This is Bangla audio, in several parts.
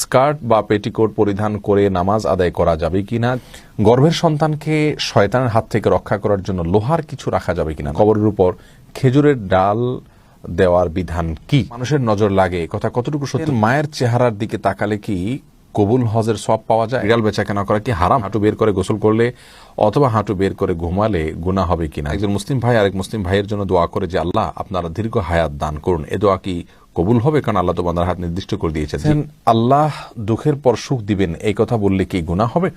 স্কার্ট বা পেটিকোট পরিধান করে নামাজ আদায় করা যাবে কিনা, গর্ভের সন্তানকে শয়তানের হাত থেকে রক্ষা করার জন্য লোহার কিছু রাখা যাবে কিনা, কবরের উপর খেজুরের ডাল দেওয়ার বিধান কি, মানুষের নজর লাগে কথা কতটুকু সত্যি, মায়ের চেহারার দিকে তাকালে কি কবুল হজের সওয়াব পাওয়া যায়, বিড়াল বেচাকেনা করা কি হারাম, হাঁটু বের করে গোসল করলে অথবা হাঁটু বের করে ঘুমালে গুনাহ হবে কিনা, একজন মুসলিম ভাই আরেক মুসলিম ভাইয়ের জন্য দোয়া করে যে আল্লাহ আপনারা দীর্ঘ হায়াত দান করুন, এ দোয়া কি কবুল হবে? কারণ আল্লাহ তো বান্দার হাত নির্দিষ্ট করে দিয়েছেন। আল্লাহ দুঃখের পর সুখ দিবেন এই কথা বললে কি গুনাহ হবে?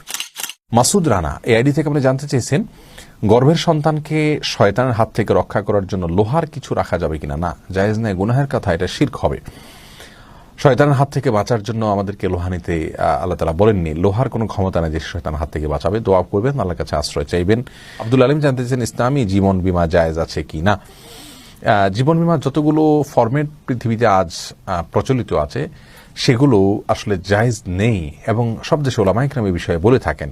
মাসুদ রানা এই আইডি থেকে আপনি জানতে চেয়েছেন গর্ভের সন্তানকে শয়তানের হাত থেকে রক্ষা করার জন্য লোহার কিছু রাখা যাবে কিনা। না, জায়েজ নেই, গুনাহের কথা, এটা শিরক হবে। শয়তানের হাত থেকে বাঁচার জন্য আমাদেরকে লোহা নিতে আল্লাহ তাআলা বলেননি, লোহার কোনো ক্ষমতা নেই যে শয়তানের হাত থেকে বাঁচাবে। দোয়া করবেন, আল্লাহর কাছে আশ্রয় চাইবেন। আব্দুল আলিম জানতে চেয়েছেন ইসলামী জীবন বীমা জায়েজ আছে কি না। জীবন বীমা যতগুলো ফরম্যাট পৃথিবীতে আজ প্রচলিত আছে সেগুলো আসলে জায়েজ নেই এবং সব দেশে ওলামা ইকরাম এই বিষয়ে বলে থাকেন।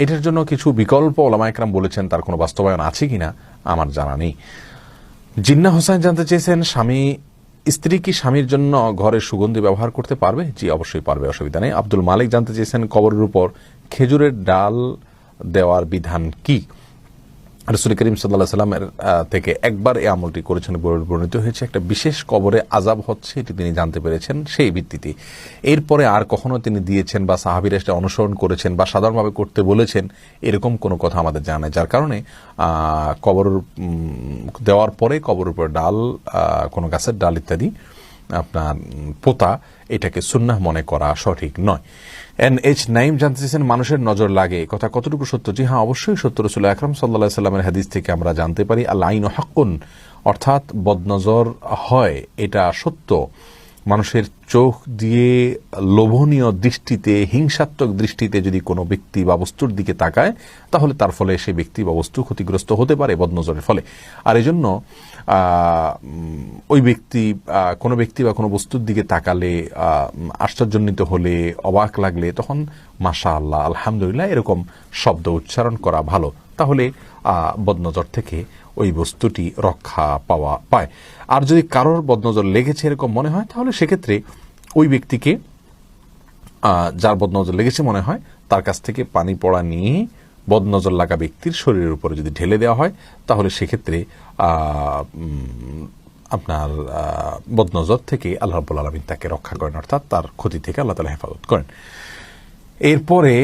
এটার জন্য কিছু বিকল্প ওলামা ইকরাম বলেছেন, তার কোনো বাস্তবায়ন আছে কিনা আমার জানা নেই। জিন্না হোসেন জানতে চেয়েছেন স্ত্রী কি স্বামীর জন্য ঘরে সুগন্ধি ব্যবহার করতে পারবে? জি, অবশ্যই পারবে, অসুবিধা নেই। আব্দুল মালিক জানতে চেয়েছেন কবরের উপর খেজুরের ডাল দেওয়ার বিধান কি। রাসূল করিম সাল্লাল্লাহু আলাইহি সাল্লামের থেকে একবার এই আমলটি করেছেন, বর্ণিত হয়েছে। একটা বিশেষ কবরে আযাব হচ্ছে এটি তিনি জানতে পেরেছেন সেই ভিত্তিতে। এরপরে আর কখনো তিনি দিয়েছেন বা সাহাবীরা এটা অনুসরণ করেছেন বা সাধারণভাবে করতে বলেছেন এরকম কোনো কথা আমাদের জানা নেই, যার কারণে কবর দেওয়ার পরে কবরের উপর ডাল, কোনো গাছের ডাল ইত্যাদি আপনার পোতা, এটাকে সুন্নাহ মনে করা সঠিক নয়। NH নাইম জানতে চেয়েছেন মানুষের নজর লাগে কথা কতটুকু সত্য। জি হ্যাঁ, অবশ্যই সত্য। রাসূল আকরাম সাল্লাল্লাহু আলাইহি সাল্লামের হাদিস থেকে আমরা জানতে পারি আল আইনু হাক্কুন, অর্থাৎ বদনজর হয়, এটা সত্য। মানুষের চোখ দিয়ে লোভনীয় দৃষ্টিতে, হিংসাত্মক দৃষ্টিতে যদি কোনো ব্যক্তি বা বস্তুর দিকে তাকায় তাহলে তার ফলে সেই ব্যক্তি বা বস্তু ক্ষতিগ্রস্ত হতে পারে বদনজরের ফলে। আর এই জন্য ওই ব্যক্তি, কোনো ব্যক্তি বা কোনো বস্তুর দিকে তাকালে, আশ্চর্যান্বিত হলে, অবাক লাগলে তখন মাশাআল্লাহ, আলহামদুলিল্লাহ এরকম শব্দ উচ্চারণ করা ভালো। তাহলে বদনজর থেকে ওই বস্তুটি রক্ষা পায়। আর যদি কারোর বদনজর লেগেছে এরকম মনে হয় তাহলে সেক্ষেত্রে ওই ব্যক্তিকে, যার বদনজর লেগেছে মনে হয়, তার কাছ থেকে পানি পড়া নিয়ে বদনজর লাগা ব্যক্তির শরীরের উপরে যদি ঢেলে দেওয়া হয় তাহলে সেক্ষেত্রে আপনার বদনজর থেকে আল্লাহ রাব্বুল আলামিন তাকে রক্ষা করেন, অর্থাৎ তার ক্ষতি থেকে আল্লাহ তাআলা হেফাজত করেন। এরপরে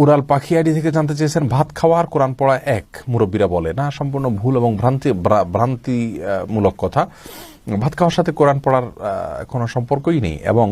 উড়াল পাখি আইডি থেকে জানতে চেয়েছেন ভাত খাওয়া আর কোরআন পড়া এক, মুরব্বীরা বলে। না, সম্পূর্ণ ভুল এবং ভ্রান্তিমূলক কথা। ভাত খাওয়ার সাথে কোরআন পড়ার কোনো সম্পর্কই নেই এবং